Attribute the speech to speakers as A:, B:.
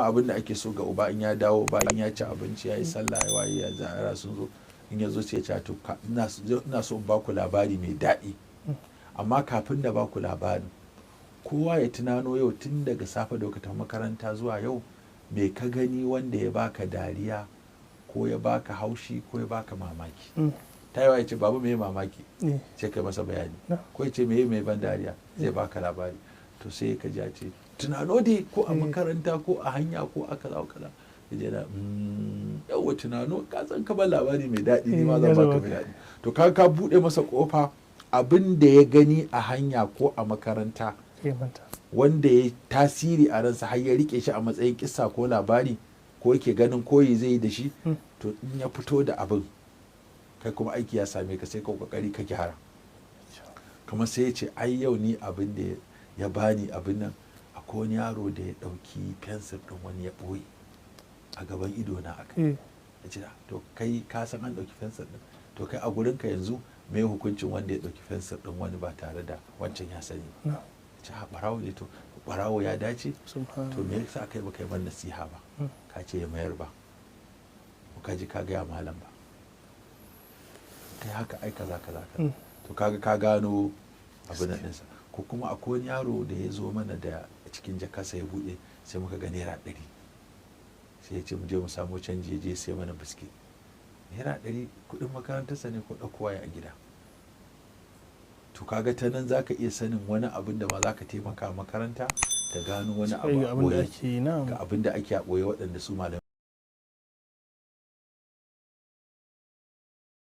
A: abin da ake so ga uba in ya dawo bayan ya ci abinci ya yi sallah ya waye ya zara sun zo in ya zo sai ya ce to ina so in baku labari mai daɗi, amma kafin da baku labarin kowa ya tunano yau tun daga safe da ta makaranta zuwa yau me ka gani wanda ya baka dariya ko ya baka haushi ko ya baka mamaki. Ta yawa ya ce babu mai mamaki sai kai masa bayani, ko ya ce mai ban dariya zai baka labari. To sai ka ji ce tunano dai ko a makaranta ko a hanya ko a kaza kaza ya je na yawa tunano ka san ka ban labari mai daɗi ne ma zan baka mai daɗi. To ka buɗe masa kofa abin da ya gani a hanya ko a makaranta wanda ya tasiri a ransa har ya rike shi a matsayin kissa ko labari ko yake ganin koyi zai yi da shi, to in ya fito da abin kai kuma aiki ya same ka sai ka kokari ka gyara. Kamar sai ya ce ai yau ni abin da ya bani abin nan, akwai wani yaro da ya ɗauki fensir ɗin wani ya ɓoye a gaban ido na aka ya ce to kai ka san an ɗauki fensir ɗin, to kai a gurin ka yanzu me hukuncin wanda ya ɗauki fensir ɗin wani ba tare da wancan ya sani ba. Ya ce ɓarawo ne, to ɓarawo ya dace, to me yasa kai baka yi man nasiha ba ka ce ya mayar ba, ko ka ji ka gaya malam ba, kai haka ai kaza to kaga ka gano abin nan ɗinsa. Ko kuma akwai wani yaro da ya zo mana da cikin jakarsa ya buɗe sai muka ga naira 100 sai ya ce mu je mu samu canji ya je sai mana biskit. Naira 100 kuɗin makarantarsa ne ko ɗauko waya a gida. To kaga ta nan zaka iya sanin wani abin da ma zaka taimaka makaranta ta gano wani abu a ɓoye ga abin da ake a ɓoye waɗanda su malamai